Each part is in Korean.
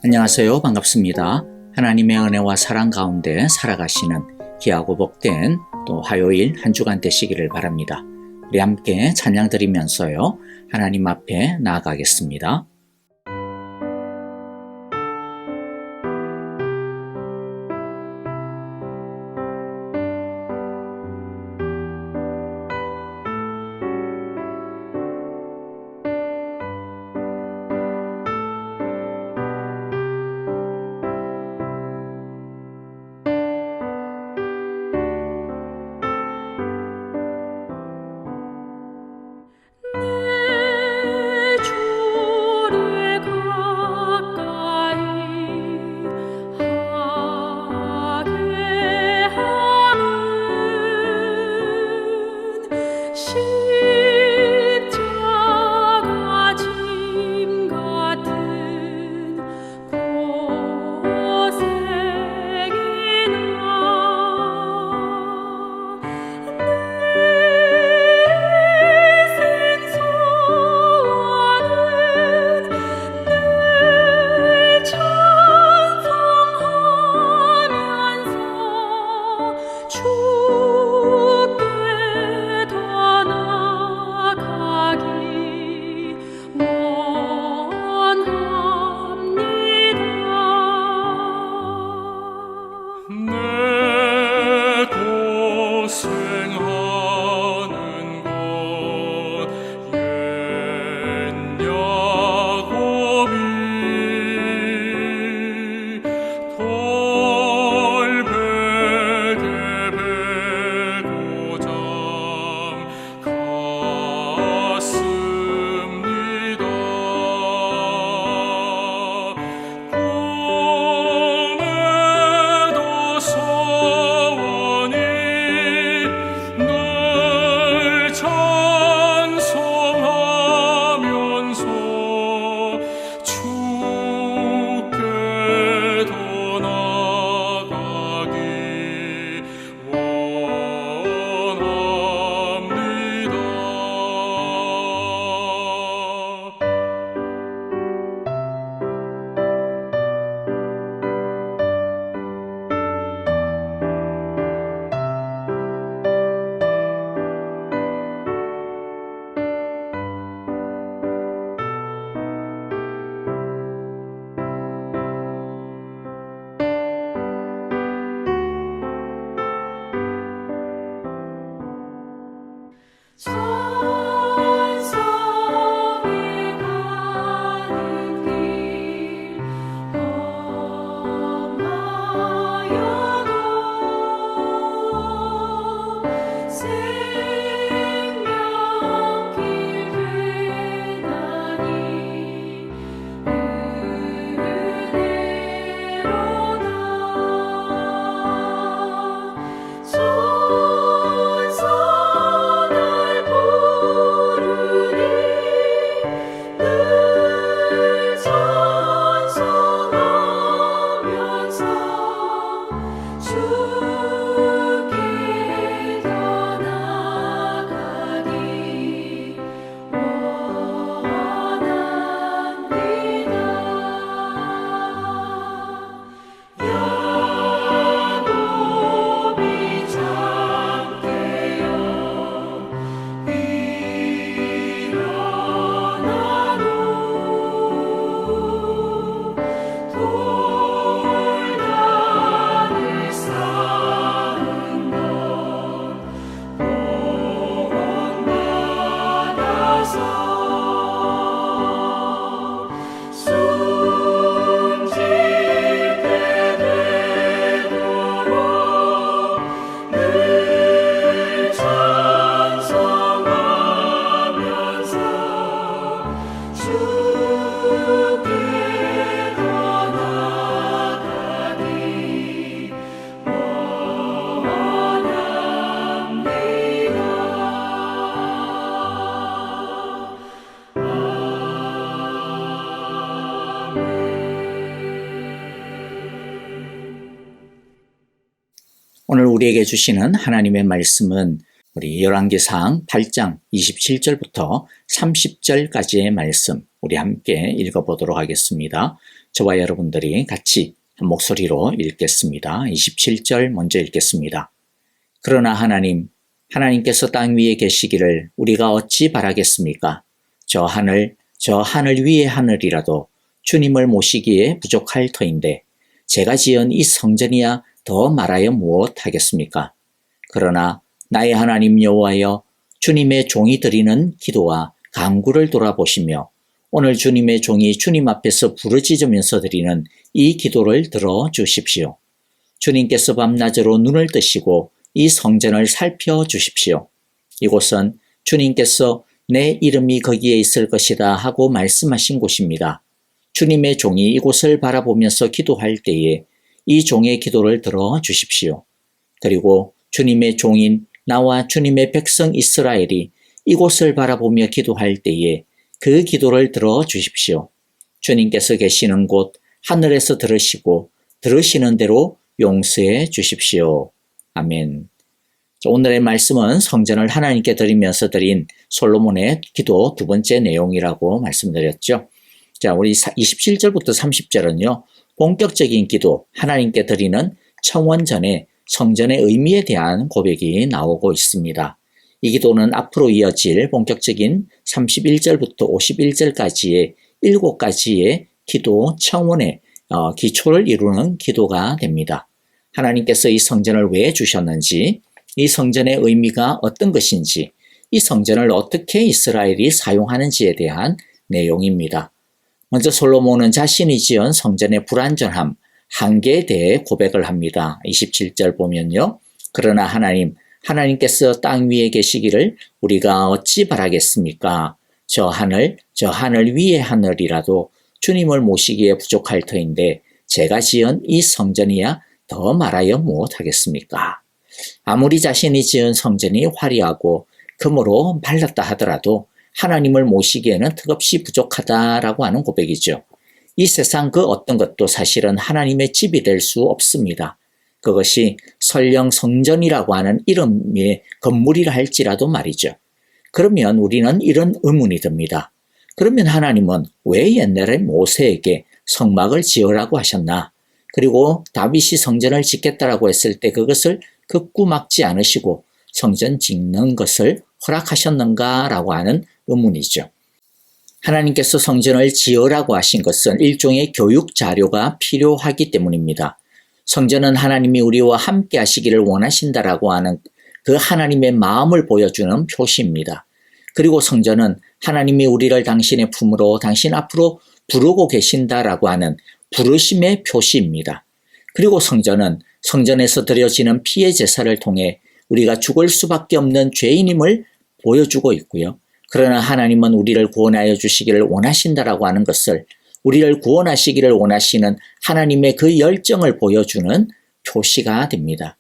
안녕하세요. 반갑습니다. 하나님의 은혜와 사랑 가운데 살아가시는 귀하고 복된 또 화요일 한 주간 되시기를 바랍니다. 우리 함께 찬양 드리면서요, 하나님 앞에 나아가겠습니다. 오늘 우리에게 주시는 하나님의 말씀은 우리 열왕기상 8장 27절부터 30절까지의 말씀 우리 함께 읽어보도록 하겠습니다. 저와 여러분들이 같이 한 목소리로 읽겠습니다. 27절 먼저 읽겠습니다. 그러나 하나님께서 땅 위에 계시기를 우리가 어찌 바라겠습니까? 저 하늘 위의 하늘이라도 주님을 모시기에 부족할 터인데 제가 지은 이 성전이야 더 말하여 무엇하겠습니까? 그러나 나의 하나님 여호와여, 주님의 종이 드리는 기도와 간구를 돌아보시며 오늘 주님의 종이 주님 앞에서 부르짖으면서 드리는 이 기도를 들어주십시오. 주님께서 밤낮으로 눈을 뜨시고 이 성전을 살펴주십시오. 이곳은 주님께서 내 이름이 거기에 있을 것이다 하고 말씀하신 곳입니다. 주님의 종이 이곳을 바라보면서 기도할 때에 이 종의 기도를 들어주십시오. 그리고 주님의 종인 나와 주님의 백성 이스라엘이 이곳을 바라보며 기도할 때에 그 기도를 들어주십시오. 주님께서 계시는 곳 하늘에서 들으시고 들으시는 대로 용서해 주십시오. 아멘. 오늘의 말씀은 성전을 하나님께 드리면서 드린 솔로몬의 기도 두 번째 내용이라고 말씀드렸죠. 자, 우리 27절부터 30절은요. 본격적인 기도, 하나님께 드리는 청원 전에 성전의 의미에 대한 고백이 나오고 있습니다. 이 기도는 앞으로 이어질 본격적인 31절부터 51절까지의 7가지의 기도 청원의 기초를 이루는 기도가 됩니다. 하나님께서 이 성전을 왜 주셨는지, 이 성전의 의미가 어떤 것인지, 이 성전을 어떻게 이스라엘이 사용하는지에 대한 내용입니다. 먼저 솔로몬은 자신이 지은 성전의 불완전함, 한계에 대해 고백을 합니다. 27절 보면요. 그러나 하나님께서 땅 위에 계시기를 우리가 어찌 바라겠습니까? 저 하늘 위의 하늘이라도 주님을 모시기에 부족할 터인데 제가 지은 이 성전이야 더 말하여 무엇하겠습니까? 아무리 자신이 지은 성전이 화려하고 금으로 발랐다 하더라도 하나님을 모시기에는 턱없이 부족하다라고 하는 고백이죠. 이 세상 그 어떤 것도 사실은 하나님의 집이 될 수 없습니다. 그것이 설령 성전이라고 하는 이름의 건물이라 할지라도 말이죠. 그러면 우리는 이런 의문이 듭니다. 그러면 하나님은 왜 옛날에 모세에게 성막을 지으라고 하셨나? 그리고 다윗이 성전을 짓겠다라고 했을 때 그것을 극구 막지 않으시고 성전 짓는 것을 허락하셨는가라고 하는 의문이죠. 하나님께서 성전을 지으라고 하신 것은 일종의 교육 자료가 필요하기 때문입니다. 성전은 하나님이 우리와 함께 하시기를 원하신다라고 하는 그 하나님의 마음을 보여주는 표시입니다. 그리고 성전은 하나님이 우리를 당신의 품으로 당신 앞으로 부르고 계신다라고 하는 부르심의 표시입니다. 그리고 성전은 성전에서 드려지는 피의 제사를 통해 우리가 죽을 수밖에 없는 죄인임을 보여주고 있고요. 그러나 하나님은 우리를 구원하여 주시기를 원하신다라고 하는 것을, 우리를 구원하시기를 원하시는 하나님의 그 열정을 보여주는 표시가 됩니다.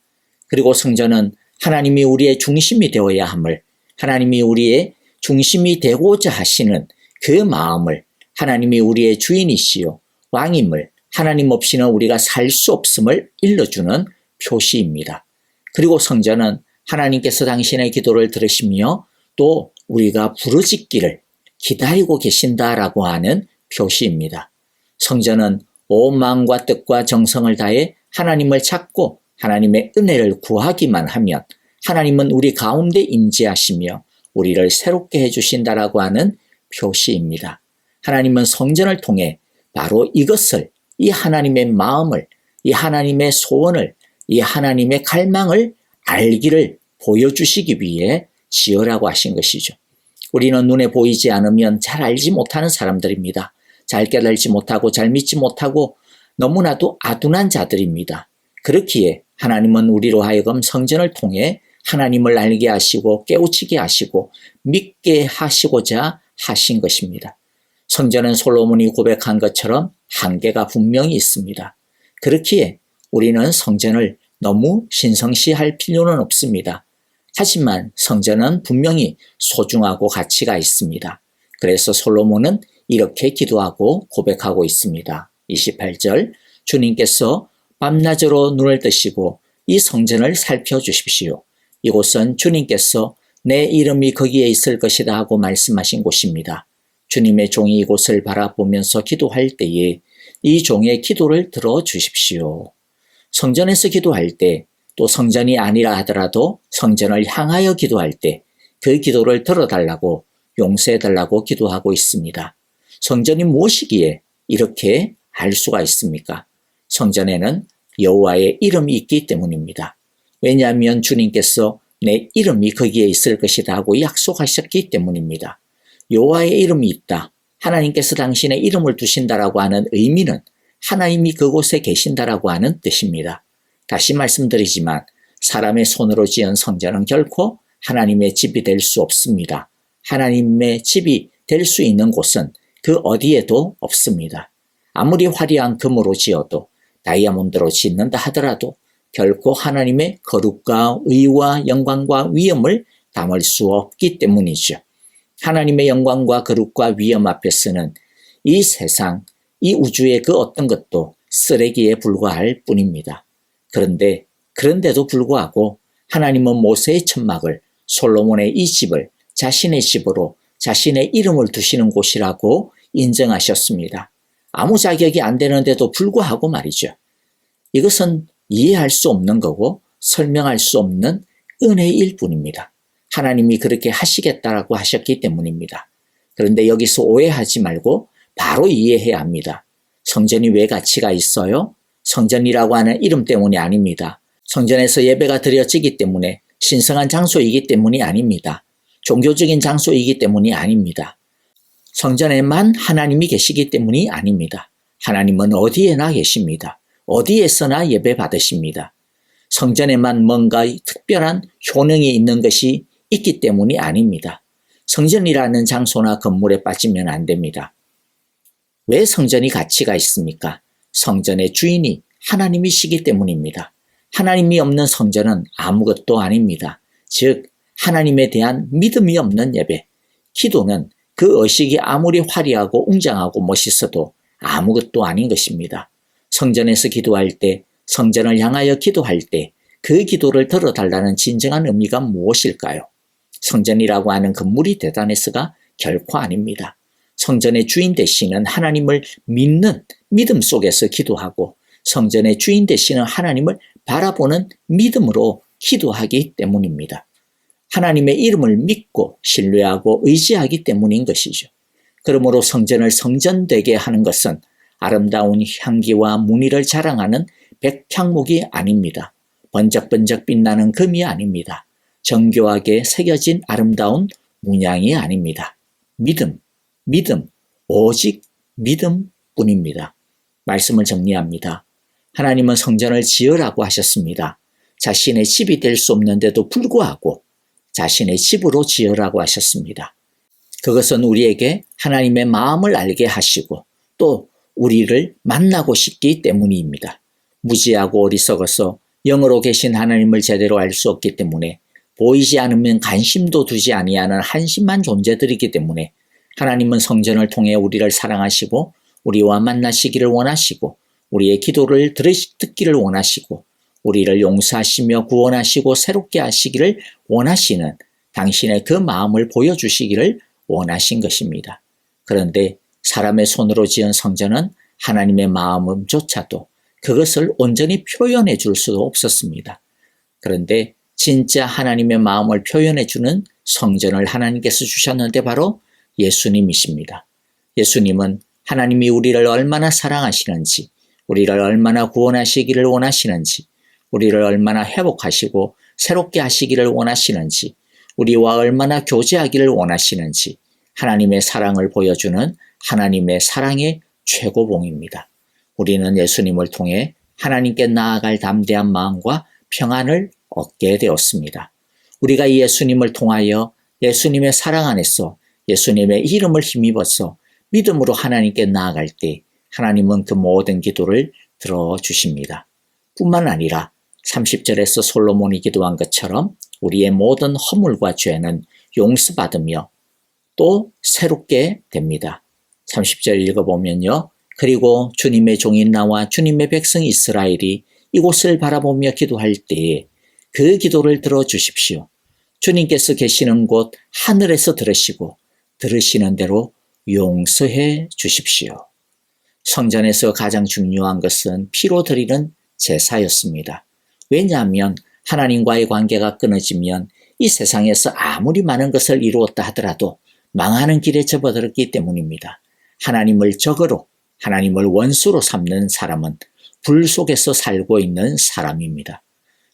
그리고 성전은 하나님이 우리의 중심이 되어야 함을, 하나님이 우리의 중심이 되고자 하시는 그 마음을, 하나님이 우리의 주인이시요 왕임을, 하나님 없이는 우리가 살 수 없음을 일러주는 표시입니다. 그리고 성전은 하나님께서 당신의 기도를 들으시며 또 우리가 부르짖기를 기다리고 계신다라고 하는 표시입니다. 성전은 온 마음과 뜻과 정성을 다해 하나님을 찾고 하나님의 은혜를 구하기만 하면 하나님은 우리 가운데 임재하시며 우리를 새롭게 해주신다라고 하는 표시입니다. 하나님은 성전을 통해 바로 이것을, 이 하나님의 마음을, 이 하나님의 소원을, 이 하나님의 갈망을 알기를 보여주시기 위해 지으라고 하신 것이죠. 우리는 눈에 보이지 않으면 잘 알지 못하는 사람들입니다. 잘 깨달지 못하고 잘 믿지 못하고 너무나도 아둔한 자들입니다. 그렇기에 하나님은 우리로 하여금 성전을 통해 하나님을 알게 하시고 깨우치게 하시고 믿게 하시고자 하신 것입니다. 성전은 솔로몬이 고백한 것처럼 한계가 분명히 있습니다. 그렇기에 우리는 성전을 너무 신성시할 필요는 없습니다. 하지만 성전은 분명히 소중하고 가치가 있습니다. 그래서 솔로몬은 이렇게 기도하고 고백하고 있습니다. 28절, 주님께서 밤낮으로 눈을 뜨시고 이 성전을 살펴주십시오. 이곳은 주님께서 내 이름이 거기에 있을 것이다 하고 말씀하신 곳입니다. 주님의 종이 이곳을 바라보면서 기도할 때에 이 종의 기도를 들어주십시오. 성전에서 기도할 때, 또 성전이 아니라 하더라도 성전을 향하여 기도할 때 그 기도를 들어달라고, 용서해달라고 기도하고 있습니다. 성전이 무엇이기에 이렇게 할 수가 있습니까? 성전에는 여호와의 이름이 있기 때문입니다. 왜냐하면 주님께서 내 이름이 거기에 있을 것이다 하고 약속하셨기 때문입니다. 여호와의 이름이 있다, 하나님께서 당신의 이름을 두신다라고 하는 의미는 하나님이 그곳에 계신다라고 하는 뜻입니다. 다시 말씀드리지만 사람의 손으로 지은 성전은 결코 하나님의 집이 될 수 없습니다. 하나님의 집이 될 수 있는 곳은 그 어디에도 없습니다. 아무리 화려한 금으로 지어도, 다이아몬드로 짓는다 하더라도 결코 하나님의 거룩과 의와 영광과 위엄을 담을 수 없기 때문이죠. 하나님의 영광과 거룩과 위엄 앞에서는 이 세상, 이 우주의 그 어떤 것도 쓰레기에 불과할 뿐입니다. 그런데도 불구하고 하나님은 모세의 천막을, 솔로몬의 이 집을 자신의 집으로 자신의 이름을 두시는 곳이라고 인정하셨습니다. 아무 자격이 안 되는데도 불구하고 말이죠. 이것은 이해할 수 없는 거고 설명할 수 없는 은혜일 뿐입니다. 하나님이 그렇게 하시겠다라고 하셨기 때문입니다. 그런데 여기서 오해하지 말고 바로 이해해야 합니다. 성전이 왜 가치가 있어요? 성전이라고 하는 이름 때문이 아닙니다. 성전에서 예배가 드려지기 때문에, 신성한 장소이기 때문이 아닙니다. 종교적인 장소이기 때문이 아닙니다. 성전에만 하나님이 계시기 때문이 아닙니다. 하나님은 어디에나 계십니다. 어디에서나 예배 받으십니다. 성전에만 뭔가 특별한 효능이 있는 것이 있기 때문이 아닙니다. 성전이라는 장소나 건물에 빠지면 안 됩니다. 왜 성전이 가치가 있습니까? 성전의 주인이 하나님이시기 때문입니다. 하나님이 없는 성전은 아무것도 아닙니다. 즉 하나님에 대한 믿음이 없는 예배, 기도는 그 의식이 아무리 화려하고 웅장하고 멋있어도 아무것도 아닌 것입니다. 성전에서 기도할 때, 성전을 향하여 기도할 때 그 기도를 들어달라는 진정한 의미가 무엇일까요? 성전이라고 하는 건물이 대단해서가 결코 아닙니다. 성전의 주인 되시는 하나님을 믿는 믿음 속에서 기도하고, 성전의 주인 되시는 하나님을 바라보는 믿음으로 기도하기 때문입니다. 하나님의 이름을 믿고 신뢰하고 의지하기 때문인 것이죠. 그러므로 성전을 성전되게 하는 것은 아름다운 향기와 무늬를 자랑하는 백향목이 아닙니다. 번쩍번쩍 빛나는 금이 아닙니다. 정교하게 새겨진 아름다운 문양이 아닙니다. 믿음, 오직 믿음뿐입니다. 말씀을 정리합니다. 하나님은 성전을 지으라고 하셨습니다. 자신의 집이 될 수 없는데도 불구하고 자신의 집으로 지으라고 하셨습니다. 그것은 우리에게 하나님의 마음을 알게 하시고 또 우리를 만나고 싶기 때문입니다. 무지하고 어리석어서 영으로 계신 하나님을 제대로 알 수 없기 때문에, 보이지 않으면 관심도 두지 아니하는 한심한 존재들이기 때문에 하나님은 성전을 통해 우리를 사랑하시고 우리와 만나시기를 원하시고 우리의 기도를 듣기를 원하시고 우리를 용서하시며 구원하시고 새롭게 하시기를 원하시는 당신의 그 마음을 보여주시기를 원하신 것입니다. 그런데 사람의 손으로 지은 성전은 하나님의 마음조차도 그것을 온전히 표현해 줄 수도 없었습니다. 그런데 진짜 하나님의 마음을 표현해 주는 성전을 하나님께서 주셨는데 바로 예수님이십니다. 예수님은 하나님이 우리를 얼마나 사랑하시는지, 우리를 얼마나 구원하시기를 원하시는지, 우리를 얼마나 회복하시고 새롭게 하시기를 원하시는지, 우리와 얼마나 교제하기를 원하시는지 하나님의 사랑을 보여주는 하나님의 사랑의 최고봉입니다. 우리는 예수님을 통해 하나님께 나아갈 담대한 마음과 평안을 얻게 되었습니다. 우리가 이 예수님을 통하여 예수님의 사랑 안에서 예수님의 이름을 힘입어서 믿음으로 하나님께 나아갈 때 하나님은 그 모든 기도를 들어주십니다. 뿐만 아니라 30절에서 솔로몬이 기도한 것처럼 우리의 모든 허물과 죄는 용서받으며 또 새롭게 됩니다. 30절 읽어보면요. 그리고 주님의 종인 나와 주님의 백성 이스라엘이 이곳을 바라보며 기도할 때에 그 기도를 들어주십시오. 주님께서 계시는 곳 하늘에서 들으시고 들으시는 대로 용서해 주십시오. 성전에서 가장 중요한 것은 피로 드리는 제사였습니다. 왜냐하면 하나님과의 관계가 끊어지면 이 세상에서 아무리 많은 것을 이루었다 하더라도 망하는 길에 접어들었기 때문입니다. 하나님을 적으로, 하나님을 원수로 삼는 사람은 불 속에서 살고 있는 사람입니다.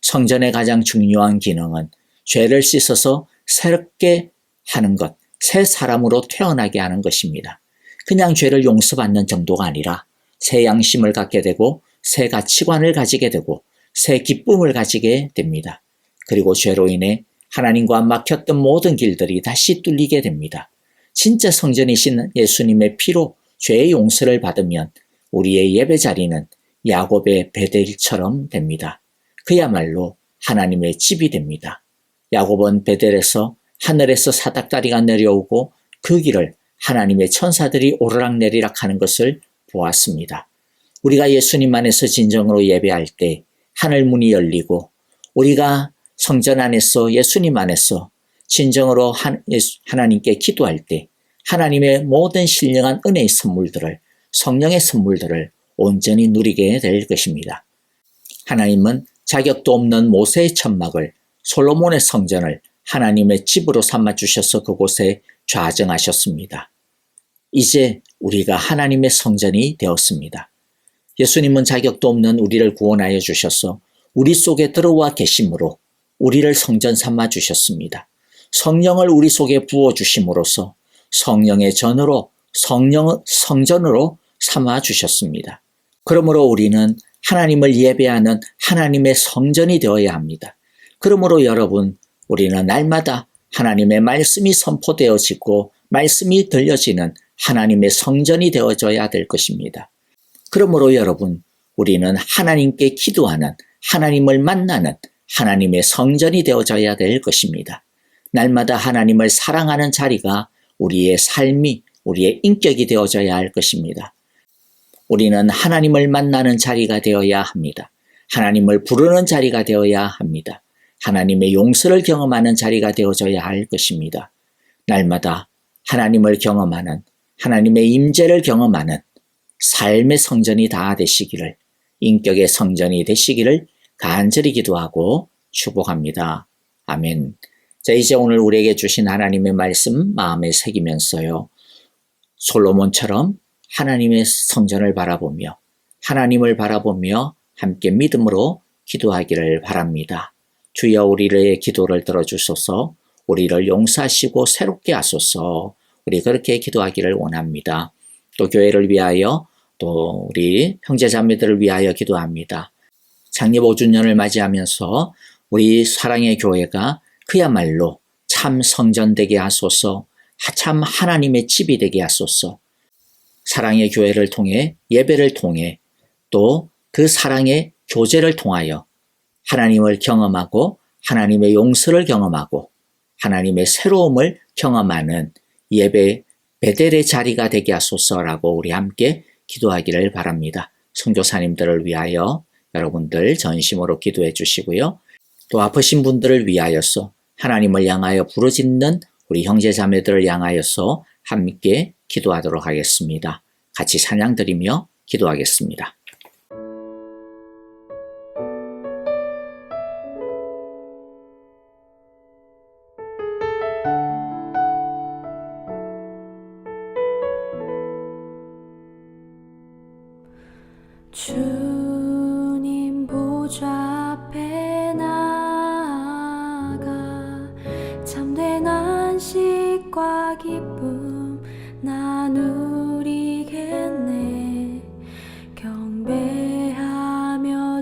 성전의 가장 중요한 기능은 죄를 씻어서 새롭게 하는 것, 새 사람으로 태어나게 하는 것입니다. 그냥 죄를 용서받는 정도가 아니라 새 양심을 갖게 되고 새 가치관을 가지게 되고 새 기쁨을 가지게 됩니다. 그리고 죄로 인해 하나님과 막혔던 모든 길들이 다시 뚫리게 됩니다. 진짜 성전이신 예수님의 피로 죄의 용서를 받으면 우리의 예배 자리는 야곱의 베델처럼 됩니다. 그야말로 하나님의 집이 됩니다. 야곱은 베델에서 하늘에서 사닥다리가 내려오고 그 길을 하나님의 천사들이 오르락내리락 하는 것을 보았습니다. 우리가 예수님 안에서 진정으로 예배할 때 하늘 문이 열리고 우리가 성전 안에서 예수님 안에서 진정으로 하나님께 기도할 때 하나님의 모든 신령한 은혜의 선물들을, 성령의 선물들을 온전히 누리게 될 것입니다. 하나님은 자격도 없는 모세의 천막을, 솔로몬의 성전을 하나님의 집으로 삼아주셔서 그곳에 좌정하셨습니다. 이제 우리가 하나님의 성전이 되었습니다. 예수님은 자격도 없는 우리를 구원하여 주셔서 우리 속에 들어와 계심으로 우리를 성전 삼아 주셨습니다. 성령을 우리 속에 부어 주심으로써 성령의 전으로 성전으로 삼아 주셨습니다. 그러므로 우리는 하나님을 예배하는 하나님의 성전이 되어야 합니다. 그러므로 여러분, 우리는 날마다 하나님의 말씀이 선포되어지고 말씀이 들려지는 하나님의 성전이 되어져야 될 것입니다. 그러므로 여러분, 우리는 하나님께 기도하는, 하나님을 만나는 하나님의 성전이 되어져야 될 것입니다. 날마다 하나님을 사랑하는 자리가 우리의 삶이, 우리의 인격이 되어져야 할 것입니다. 우리는 하나님을 만나는 자리가 되어야 합니다. 하나님을 부르는 자리가 되어야 합니다. 하나님의 용서를 경험하는 자리가 되어져야 할 것입니다. 날마다 하나님을 경험하는, 하나님의 임재를 경험하는 삶의 성전이 다 되시기를, 인격의 성전이 되시기를 간절히 기도하고 축복합니다. 아멘. 자, 이제 오늘 우리에게 주신 하나님의 말씀 마음에 새기면서요, 솔로몬처럼 하나님의 성전을 바라보며 하나님을 바라보며 함께 믿음으로 기도하기를 바랍니다. 주여 우리의 기도를 들어주소서, 우리를 용서하시고 새롭게 하소서. 우리 그렇게 기도하기를 원합니다. 또 교회를 위하여, 또 우리 형제자매들을 위하여 기도합니다. 창립 5주년을 맞이하면서 우리 사랑의 교회가 그야말로 참 성전 되게 하소서, 참 하나님의 집이 되게 하소서. 사랑의 교회를 통해, 예배를 통해, 또 그 사랑의 교제를 통하여 하나님을 경험하고 하나님의 용서를 경험하고 하나님의 새로움을 경험하는 예배 베델의 자리가 되게 하소서라고 우리 함께 기도하기를 바랍니다. 선교사님들을 위하여 여러분들 전심으로 기도해 주시고요. 또 아프신 분들을 위하여서 하나님을 향하여 부르짖는 우리 형제자매들을 향하여서 함께 기도하도록 하겠습니다. 같이 찬양 드리며 기도하겠습니다. 주님 보좌 앞에 나아가 참된 안식과 기쁨 나누리겠네. 경배하며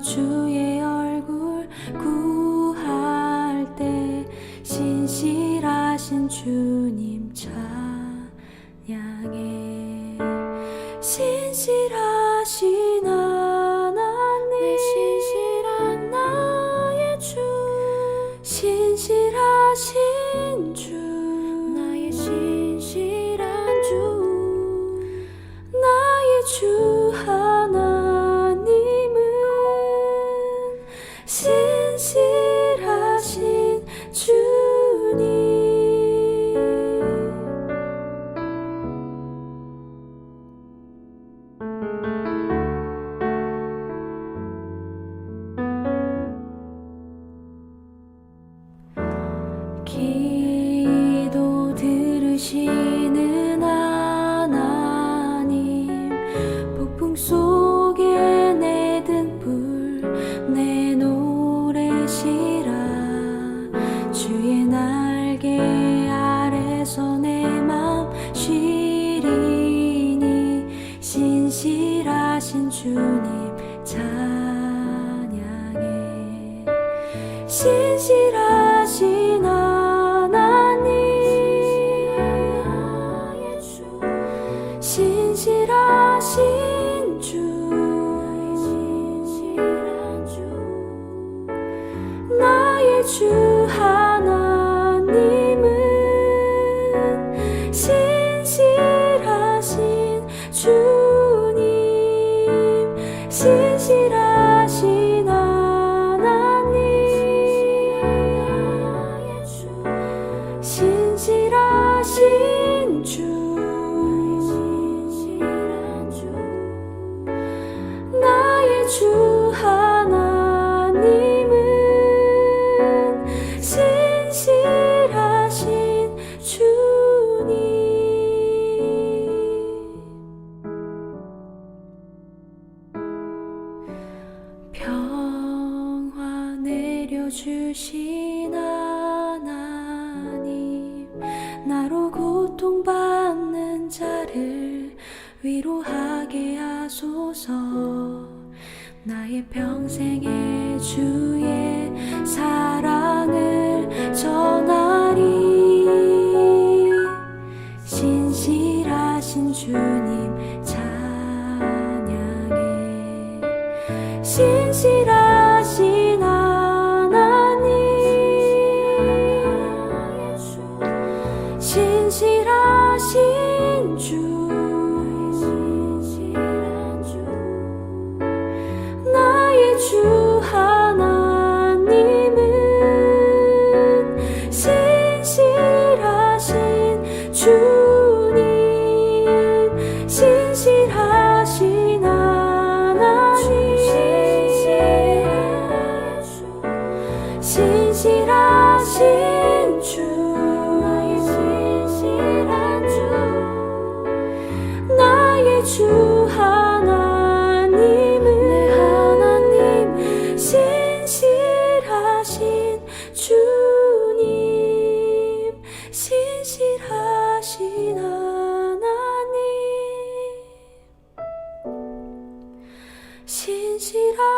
주의 얼굴 구할 때 신실하신 주님 찬양해. 신실하신 하나님, 신실한 찬양해. 신실하신 하나님, 신실하신 주, 나의 주 하나님은 신실하신 주님, 신실하신 하나님, 신실하신 주, 나의 주 하나님은 신실하신 주님. 평화 내려주신 하나님, 나로 고통받는 자를 위로하게 하소서. 나의 평생의 주의 사랑을 전하리. 신실하신 주님 찬양해. 신실하신 하나님, 신실하신 주, 나의 주 하나님은 신실하신 주님, 신실하신 하나님, 신실하신 주, 나의 주 하나님은, 내 하나님, 신실하신 주님, 신실하신 하나님, 신실하신